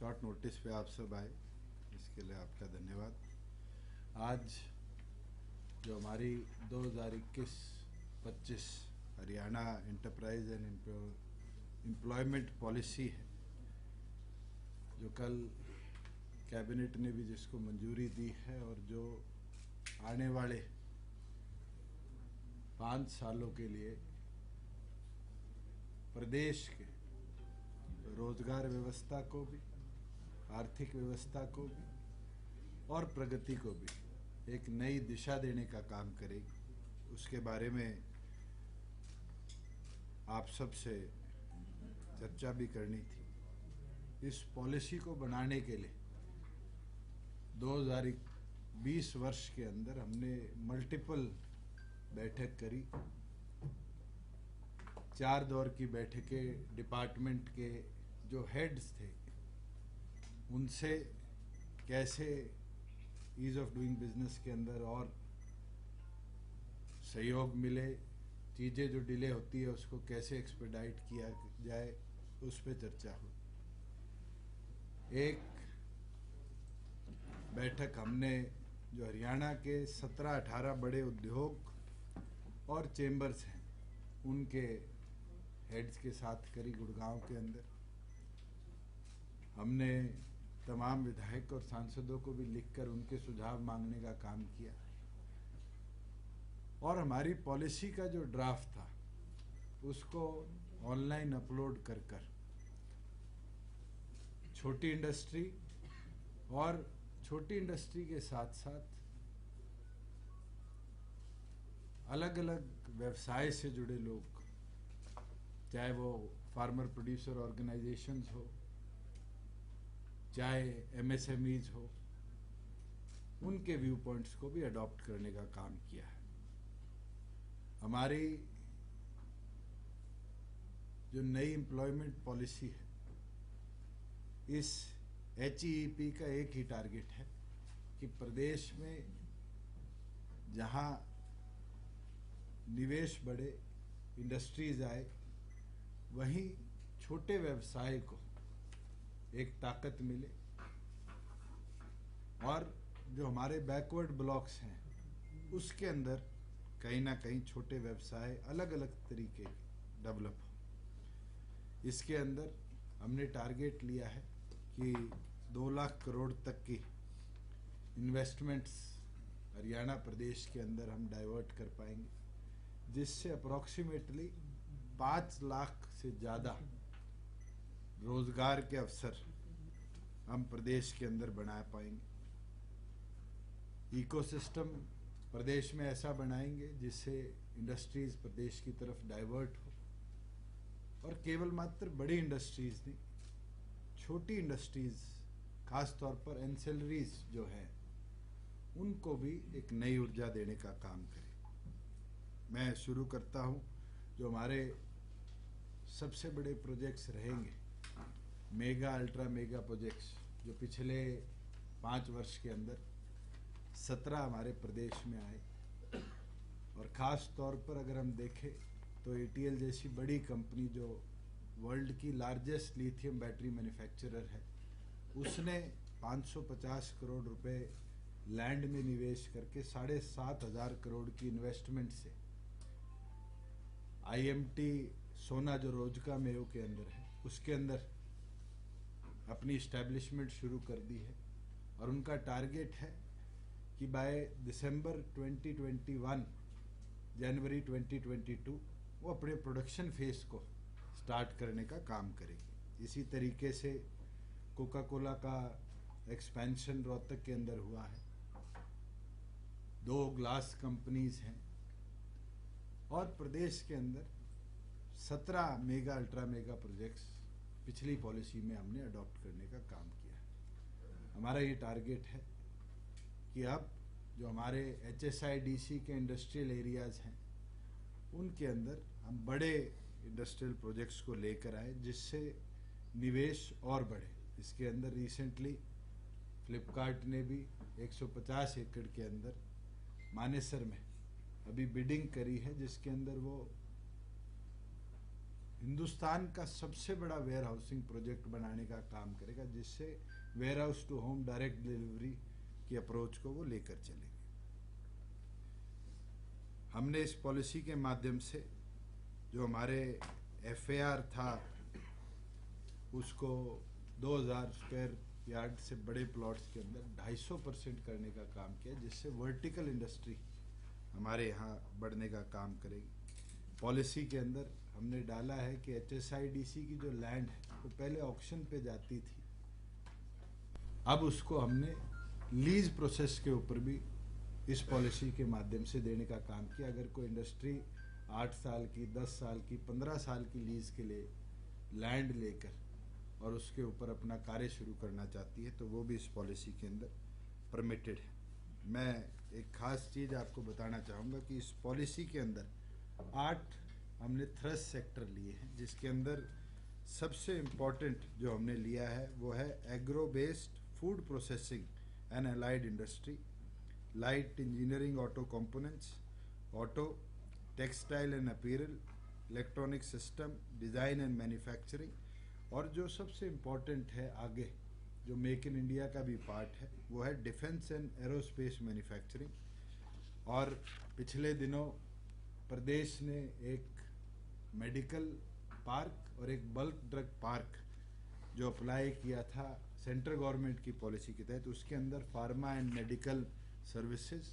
Short notice पे आप सब आए, इसके लिए आपका धन्यवाद। आज जो हमारी 2021-25 Haryana enterprise and employment policy है, जो कल कैबिनेट ने भी जिसको मंजूरी दी है और जो आने वाले 5 सालों के लिए प्रदेश के रोजगार व्यवस्था को भी, आर्थिक व्यवस्था को भी और प्रगति को भी एक नई दिशा देने का काम करेगी, उसके बारे में आप सब से चर्चा भी करनी थी। इस पॉलिसी को बनाने के लिए 2020 वर्ष के अंदर हमने मल्टीपल बैठक करी, 4 दौर की बैठकें डिपार्टमेंट के जो हेड्स थे उनसे कैसे ईज ऑफ डूइंग बिजनेस के अंदर और सहयोग मिले, चीज़ें जो डिले होती है उसको कैसे एक्सपेडाइट किया जाए, उस पर चर्चा हुई। एक बैठक हमने जो हरियाणा के 17-18 बड़े उद्योग और चेंबर्स हैं उनके हेड्स के साथ करी गुड़गांव के अंदर। हमने तमाम विधायक और सांसदों को भी लिखकर उनके सुझाव मांगने का काम किया और हमारी पॉलिसी का जो ड्राफ्ट था उसको ऑनलाइन अपलोड कर छोटी इंडस्ट्री और छोटी इंडस्ट्री के साथ साथ अलग अलग व्यवसाय से जुड़े लोग, चाहे वो फार्मर प्रोड्यूसर ऑर्गेनाइजेशंस हो, चाहे एमएसएमईज हो, उनके व्यू पॉइंट्स को भी अडॉप्ट करने का काम किया है। हमारी जो नई एम्प्लॉयमेंट पॉलिसी है, इस HEEP का एक ही टारगेट है कि प्रदेश में जहां निवेश बढ़े, इंडस्ट्रीज आए, वहीं छोटे व्यवसाय को एक ताकत मिले और जो हमारे बैकवर्ड ब्लॉक्स हैं उसके अंदर कहीं ना कहीं छोटे व्यवसाय अलग अलग तरीके के डेवलप हो। इसके अंदर हमने टारगेट लिया है कि 2 लाख करोड़ तक की इन्वेस्टमेंट्स हरियाणा प्रदेश के अंदर हम डाइवर्ट कर पाएंगे, जिससे अप्रॉक्सीमेटली 5 लाख से ज़्यादा रोजगार के अवसर हम प्रदेश के अंदर बना पाएंगे। इकोसिस्टम प्रदेश में ऐसा बनाएंगे जिससे इंडस्ट्रीज प्रदेश की तरफ डाइवर्ट हो और केवल मात्र बड़ी इंडस्ट्रीज नहीं, छोटी इंडस्ट्रीज, खास तौर पर एंसेलरीज जो है, उनको भी एक नई ऊर्जा देने का काम करें। मैं शुरू करता हूं जो हमारे सबसे बड़े प्रोजेक्ट्स रहेंगे, मेगा अल्ट्रा मेगा प्रोजेक्ट्स, जो पिछले 5 वर्ष के अंदर 17 हमारे प्रदेश में आए। और ख़ास तौर पर अगर हम देखें तो ATL जैसी बड़ी कंपनी जो वर्ल्ड की लार्जेस्ट लिथियम बैटरी मैन्युफैक्चरर है, उसने 550 करोड़ रुपए लैंड में निवेश करके 7,500 करोड़ की इन्वेस्टमेंट से IMT सोना जो रोजका मेयो के अंदर है उसके अंदर अपनी इस्टेब्लिशमेंट शुरू कर दी है। और उनका टारगेट है कि बाय दिसंबर 2021 जनवरी 2022 वो अपने प्रोडक्शन फेस को स्टार्ट करने का काम करेगी। इसी तरीके से कोका कोला का एक्सपेंशन रोहतक के अंदर हुआ है, 2 ग्लास कंपनीज हैं और प्रदेश के अंदर 17 मेगा अल्ट्रा मेगा प्रोजेक्ट्स पिछली पॉलिसी में हमने अडॉप्ट करने का काम किया है। हमारा ये टारगेट है कि अब जो हमारे HSIDC के इंडस्ट्रियल एरियाज हैं उनके अंदर हम बड़े इंडस्ट्रियल प्रोजेक्ट्स को लेकर आए जिससे निवेश और बढ़े। इसके अंदर रिसेंटली फ्लिपकार्ट ने भी 150 एकड़ के अंदर मानेसर में अभी बिडिंग करी है, जिसके अंदर वो हिंदुस्तान का सबसे बड़ा वेयर हाउसिंग प्रोजेक्ट बनाने का काम करेगा, जिससे warehouse to home direct delivery की अप्रोच को वो लेकर चलेंगे। हमने इस पॉलिसी के माध्यम से जो हमारे FAR था उसको 2000 स्क्वायर यार्ड से बड़े प्लॉट्स के अंदर 250% करने का काम किया, जिससे वर्टिकल इंडस्ट्री हमारे यहाँ बढ़ने का काम करेगी। पॉलिसी के अंदर हमने डाला है कि HSIDC की जो लैंड है वो पहले ऑक्शन पे जाती थी, अब उसको हमने लीज प्रोसेस के ऊपर भी इस पॉलिसी के माध्यम से देने का काम किया। अगर कोई इंडस्ट्री 8 साल की, 10 साल की, 15 साल की लीज के लिए लैंड लेकर और उसके ऊपर अपना कार्य शुरू करना चाहती है तो वो भी इस पॉलिसी के अंदर परमिटेड है। मैं एक खास चीज़ आपको बताना चाहूँगा कि इस पॉलिसी के अंदर 8 हमने थ्रस्ट सेक्टर लिए हैं, जिसके अंदर सबसे इम्पॉर्टेंट जो हमने लिया है वो है agro based food processing and allied industry, light engineering auto components, auto, textile and apparel, electronic system, design and manufacturing, और जो सबसे इम्पॉर्टेंट है आगे जो मेक इन इंडिया का भी पार्ट है वो है डिफेंस एंड एरोस्पेस मैन्युफैक्चरिंग। और पिछले दिनों प्रदेश ने एक मेडिकल पार्क और एक बल्क ड्रग पार्क जो अप्लाई किया था सेंट्रल गवर्नमेंट की पॉलिसी के तहत, उसके अंदर फार्मा एंड मेडिकल सर्विसेज,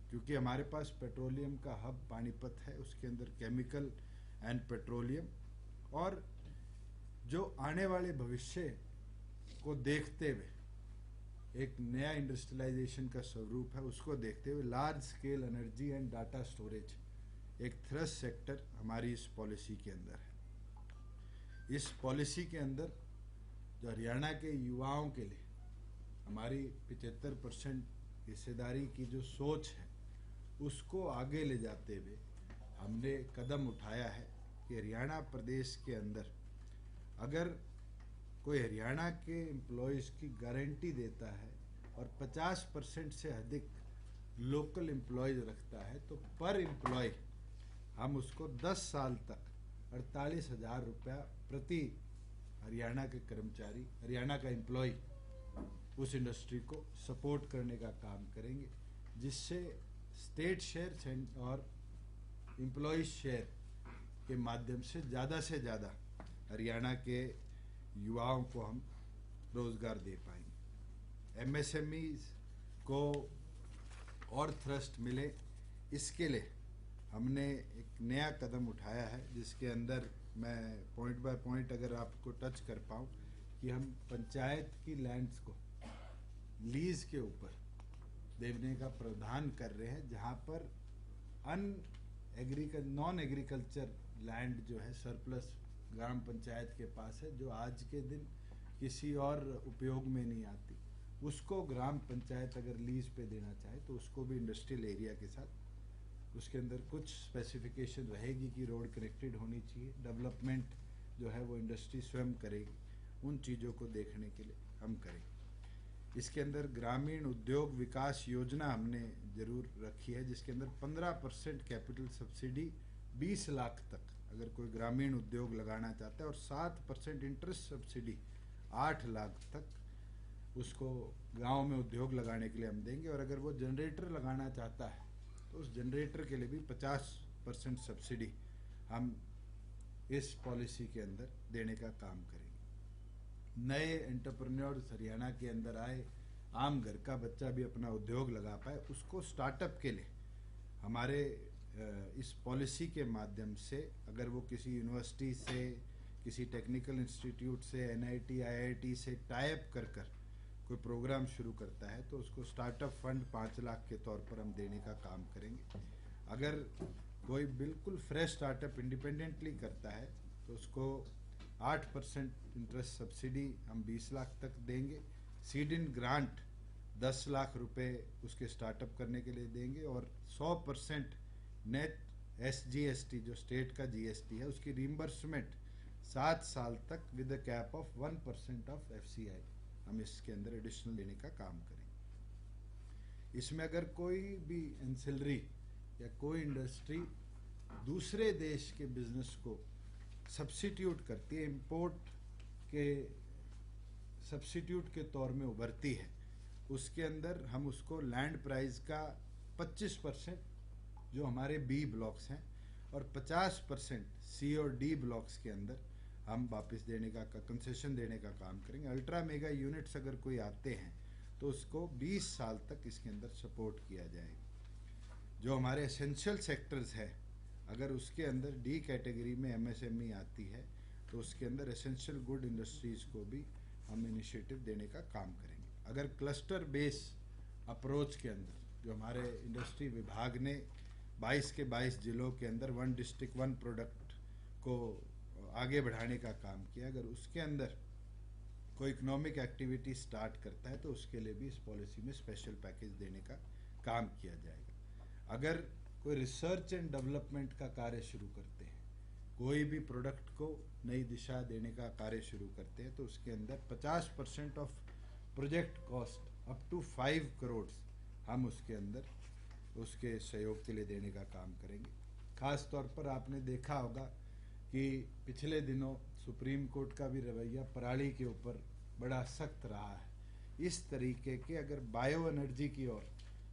क्योंकि हमारे पास पेट्रोलियम का हब पानीपत है, उसके अंदर केमिकल एंड पेट्रोलियम, और जो आने वाले भविष्य को देखते हुए एक नया इंडस्ट्रियलाइजेशन का स्वरूप है, उसको देखते हुए large scale energy and data storage एक थ्रस्ट सेक्टर हमारी इस पॉलिसी के अंदर है। इस पॉलिसी के अंदर जो हरियाणा के युवाओं के लिए हमारी 75% हिस्सेदारी की जो सोच है उसको आगे ले जाते हुए हमने कदम उठाया है कि हरियाणा प्रदेश के अंदर अगर कोई हरियाणा के एम्प्लॉयज़ की गारंटी देता है और 50% से अधिक लोकल एम्प्लॉयज़ रखता है तो पर एम्प्लॉय हम उसको 10 साल तक 48,000 रुपया प्रति हरियाणा के कर्मचारी, हरियाणा का एम्प्लॉय उस इंडस्ट्री को सपोर्ट करने का काम करेंगे, जिससे स्टेट शेयर और एम्प्लॉय शेयर के माध्यम से ज़्यादा हरियाणा के युवाओं को हम रोज़गार दे पाएंगे। MSMEs को और थ्रस्ट मिले, इसके लिए हमने एक नया कदम उठाया है, जिसके अंदर मैं पॉइंट बाय पॉइंट अगर आपको टच कर पाऊँ कि हम पंचायत की लैंड्स को लीज के ऊपर देने का प्रावधान कर रहे हैं, जहाँ पर नॉन एग्रीकल्चर लैंड जो है सरप्लस ग्राम पंचायत के पास है, जो आज के दिन किसी और उपयोग में नहीं आती, उसको ग्राम पंचायत अगर लीज पे देना चाहे तो उसको भी इंडस्ट्रियल एरिया के साथ उसके अंदर कुछ स्पेसिफिकेशन रहेगी कि रोड कनेक्टेड होनी चाहिए, डेवलपमेंट जो है वो इंडस्ट्री स्वयं करेगी, उन चीज़ों को देखने के लिए हम करेंगे। इसके अंदर ग्रामीण उद्योग विकास योजना हमने ज़रूर रखी है, जिसके अंदर 15% कैपिटल सब्सिडी 20 लाख तक अगर कोई ग्रामीण उद्योग लगाना चाहता है, और 7% इंटरेस्ट सब्सिडी 8 लाख तक उसको गांव में उद्योग लगाने के लिए हम देंगे। और अगर वो जनरेटर लगाना चाहता है तो उस जनरेटर के लिए भी 50% सब्सिडी हम इस पॉलिसी के अंदर देने का काम करेंगे। नए एंटरप्रेन्योर्स हरियाणा के अंदर आए, आम घर का बच्चा भी अपना उद्योग लगा पाए, उसको स्टार्टअप के लिए हमारे इस पॉलिसी के माध्यम से अगर वो किसी यूनिवर्सिटी से, किसी टेक्निकल इंस्टीट्यूट से, NIT IIT से टाई अप कर कोई प्रोग्राम शुरू करता है तो उसको स्टार्टअप फंड 5 लाख के तौर पर हम देने का काम करेंगे। अगर कोई बिल्कुल फ्रेश स्टार्टअप इंडिपेंडेंटली करता है तो उसको 8% इंटरेस्ट सब्सिडी हम 20 लाख तक देंगे। सीड इन ग्रांट 10 लाख रुपए उसके स्टार्टअप करने के लिए देंगे, और 100% नेट SGST जो स्टेट का GST है उसकी रिम्बर्समेंट 7 साल तक with a cap of 1% of FCI हम इसके अंदर एडिशनल देने का काम करेंगे। इसमें अगर कोई भी एंसिलरी या कोई इंडस्ट्री दूसरे देश के बिजनेस को सब्स्टिट्यूट करती है, इम्पोर्ट के सब्स्टिट्यूट के तौर में उभरती है, उसके अंदर हम उसको लैंड प्राइस का 25% जो हमारे बी ब्लॉक्स हैं और 50% सी और डी ब्लॉक्स के अंदर हम वापस देने का कंसेशन देने का काम करेंगे। अल्ट्रा मेगा यूनिट्स अगर कोई आते हैं तो उसको 20 साल तक इसके अंदर सपोर्ट किया जाएगा। जो हमारे एसेंशियल सेक्टर्स है, अगर उसके अंदर डी कैटेगरी में एमएसएमई आती है तो उसके अंदर एसेंशियल गुड इंडस्ट्रीज़ को भी हम इनिशिएटिव देने का काम करेंगे। अगर क्लस्टर बेस अप्रोच के अंदर जो हमारे इंडस्ट्री विभाग ने 22 के 22 जिलों के अंदर 1 डिस्ट्रिक्ट 1 प्रोडक्ट को आगे बढ़ाने का काम किया, अगर उसके अंदर कोई इकोनॉमिक एक्टिविटी स्टार्ट करता है तो उसके लिए भी इस पॉलिसी में स्पेशल पैकेज देने का काम किया जाएगा। अगर कोई रिसर्च एंड डेवलपमेंट का कार्य शुरू करते हैं, कोई भी प्रोडक्ट को नई दिशा देने का कार्य शुरू करते हैं तो उसके अंदर 50% of project cost up to 5 crore हम उसके अंदर उसके सहयोग के लिए देने का काम करेंगे। ख़ास तौर पर आपने देखा होगा कि पिछले दिनों सुप्रीम कोर्ट का भी रवैया पराली के ऊपर बड़ा सख्त रहा है। इस तरीके के अगर बायो एनर्जी की ओर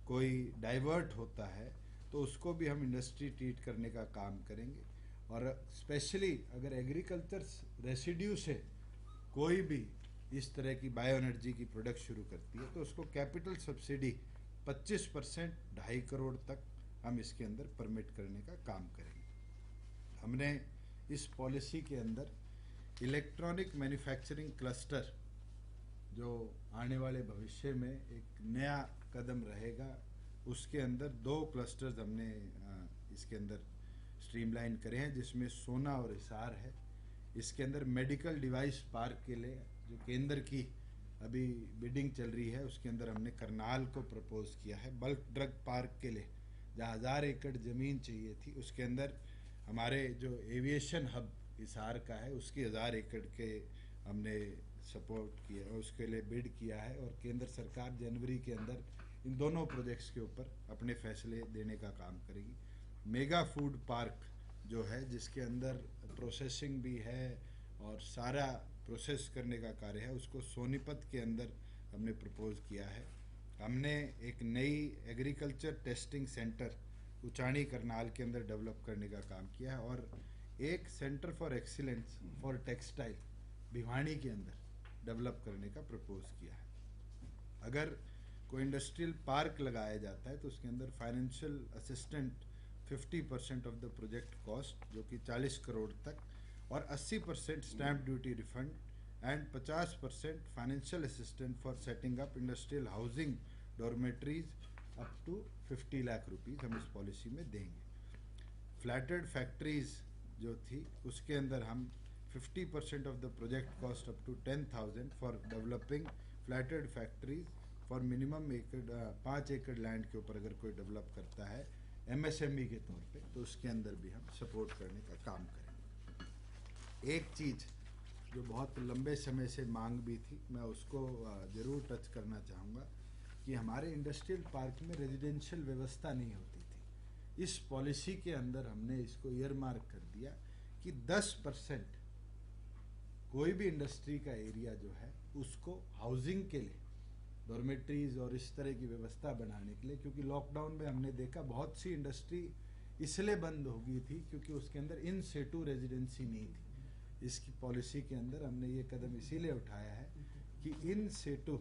कोई डाइवर्ट होता है तो उसको भी हम इंडस्ट्री ट्रीट करने का काम करेंगे। और स्पेशली अगर एग्रीकल्चर रेसिड्यू से कोई भी इस तरह की बायो एनर्जी की प्रोडक्ट शुरू करती है तो उसको कैपिटल सब्सिडी 25% 2.5 करोड़ तक हम इसके अंदर परमिट करने का काम करेंगे। हमने इस पॉलिसी के अंदर इलेक्ट्रॉनिक मैन्युफैक्चरिंग क्लस्टर जो आने वाले भविष्य में एक नया कदम रहेगा, उसके अंदर 2 क्लस्टर्स हमने इसके अंदर स्ट्रीमलाइन करे हैं, जिसमें सोना और हिसार है। इसके अंदर मेडिकल डिवाइस पार्क के लिए जो केंद्र की अभी बिडिंग चल रही है उसके अंदर हमने करनाल को प्रपोज किया है। बल्क ड्रग पार्क के लिए जहाँ 1000 एकड़ ज़मीन चाहिए थी उसके अंदर हमारे जो एविएशन हब हिसार का है उसकी 1000 एकड़ के हमने सपोर्ट किया, उसके लिए बिड किया है और केंद्र सरकार जनवरी के अंदर इन दोनों प्रोजेक्ट्स के ऊपर अपने फैसले देने का काम करेगी। मेगा फूड पार्क जो है जिसके अंदर प्रोसेसिंग भी है और सारा प्रोसेस करने का कार्य है, उसको सोनीपत के अंदर हमने प्रपोज किया है। हमने एक नई agriculture testing centre Uchani Karnal के अंदर डेवलप करने का काम किया है और एक centre for excellence for textile Bhiwani के अंदर डेवलप करने का प्रपोज किया है। अगर कोई इंडस्ट्रियल पार्क लगाया जाता है तो उसके अंदर financial assistant 50% of the project cost जो कि 40 करोड़ तक और 80% stamp duty refund and 50% financial assistant for setting up industrial housing dormitories up to 50 lakh rupees हम इस पॉलिसी में देंगे। फ्लैटेड फैक्ट्रीज जो थी उसके अंदर हम 50% of the project cost up to 10,000 for developing flatted factories for minimum 5 एकड़ लैंड के ऊपर अगर कोई डेवलप करता है एमएसएमई के तौर पे तो उसके अंदर भी हम सपोर्ट करने का काम करेंगे। एक चीज़ जो बहुत लंबे समय से मांग भी थी, मैं उसको ज़रूर टच करना चाहूँगा कि हमारे इंडस्ट्रियल पार्क में रेजिडेंशियल व्यवस्था नहीं होती थी। इस पॉलिसी के अंदर हमने इसको ईयरमार्क कर दिया कि 10% कोई भी इंडस्ट्री का एरिया जो है उसको हाउसिंग के लिए डॉर्मेटरीज और इस तरह की व्यवस्था बनाने के लिए, क्योंकि लॉकडाउन में हमने देखा बहुत सी इंडस्ट्री इसलिए बंद हो गई थी क्योंकि उसके अंदर इन सेटू रेजिडेंसी नहीं थी। इसकी पॉलिसी के अंदर हमने ये कदम इसीलिए उठाया है कि इन सेटू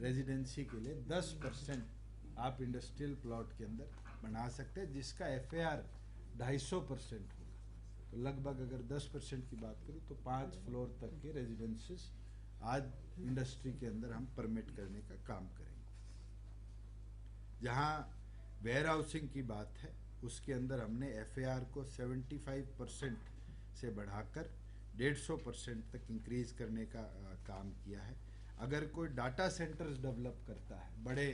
रेजिडेंसी के लिए 10% आप इंडस्ट्रियल प्लॉट के अंदर बना सकते हैं, जिसका FAR 250% होगा। तो लगभग अगर 10% की बात करूँ तो 5 फ्लोर तक के रेजिडेंसीज आज इंडस्ट्री के अंदर हम परमिट करने का काम करेंगे। जहाँ वेयर हाउसिंग की बात है उसके अंदर हमने FAR को 75% से बढ़ाकर 150% तक इंक्रीज करने का काम किया है। अगर कोई डाटा सेंटर्स डेवलप करता है, बड़े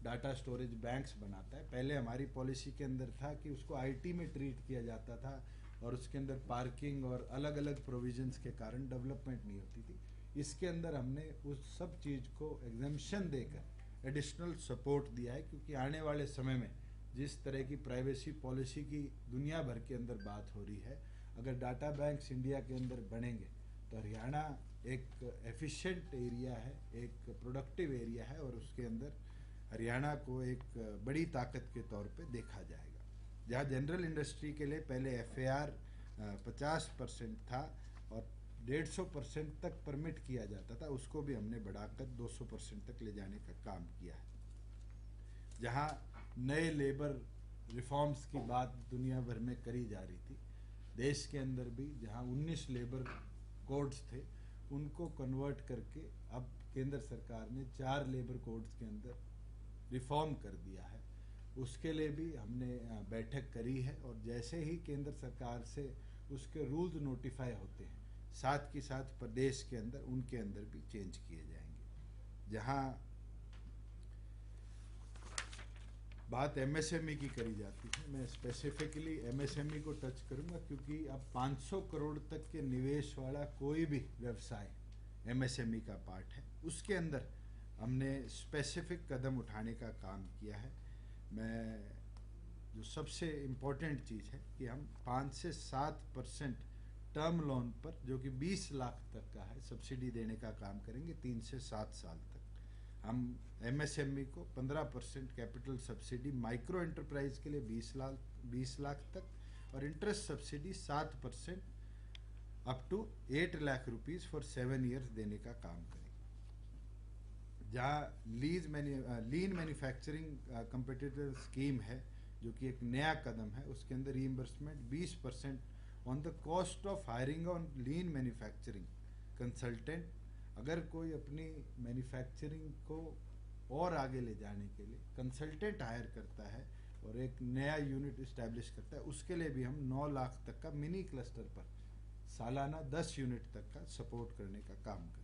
डाटा स्टोरेज बैंक्स बनाता है, पहले हमारी पॉलिसी के अंदर था कि उसको IT में ट्रीट किया जाता था और उसके अंदर पार्किंग और अलग अलग प्रोविजंस के कारण डेवलपमेंट नहीं होती थी। इसके अंदर हमने उस सब चीज़ को एग्जम्पशन देकर एडिशनल सपोर्ट दिया है, क्योंकि आने वाले समय में जिस तरह की प्राइवेसी पॉलिसी की दुनिया भर के अंदर बात हो रही है, अगर डाटा बैंक्स इंडिया के अंदर बनेंगे तो हरियाणा एक एफिशिएंट एरिया है, एक प्रोडक्टिव एरिया है, और उसके अंदर हरियाणा को एक बड़ी ताकत के तौर पे देखा जाएगा। जहाँ जनरल इंडस्ट्री के लिए पहले FAR 50% था और 150% तक परमिट किया जाता था, उसको भी हमने बढ़ाकर 200% तक ले जाने का काम किया है। जहाँ नए लेबर रिफॉर्म्स की बात दुनिया भर में करी जा रही थी, देश के अंदर भी जहाँ 19 लेबर कोड्स थे उनको कन्वर्ट करके अब केंद्र सरकार ने 4 लेबर कोड्स के अंदर रिफॉर्म कर दिया है। उसके लिए भी हमने बैठक करी है, और जैसे ही केंद्र सरकार से उसके रूल्स नोटिफाई होते हैं, साथ के साथ प्रदेश के अंदर उनके अंदर भी चेंज किए जाएंगे। जहाँ बात MSME की करी जाती है, मैं स्पेसिफिकली MSME को टच करूंगा, क्योंकि अब 500 करोड़ तक के निवेश वाला कोई भी व्यवसाय MSME का पार्ट है। उसके अंदर हमने स्पेसिफिक कदम उठाने का काम किया है। मैं जो सबसे इम्पोर्टेंट चीज़ है कि हम 5 से 7% टर्म लोन पर, जो कि 20 लाख तक का है, सब्सिडी देने का काम करेंगे 3 से 7 साल तक। हम MSME को 15% कैपिटल सब्सिडी, माइक्रो एंटरप्राइज के लिए 20 लाख तक, और interest subsidy 7% up to 8 lakh rupees for 7 years देने का काम करेंगे। जहाँ लीन मैन्युफैक्चरिंग कम्पिटिटिव स्कीम है, जो कि एक नया कदम है, उसके अंदर reimbursement 20% on the cost of hiring on lean manufacturing consultant. अगर कोई अपनी मैन्युफैक्चरिंग को और आगे ले जाने के लिए कंसल्टेंट हायर करता है और एक नया यूनिट इस्टेब्लिश करता है, उसके लिए भी हम 9 लाख तक का मिनी क्लस्टर पर सालाना 10 यूनिट तक का सपोर्ट करने का काम करें।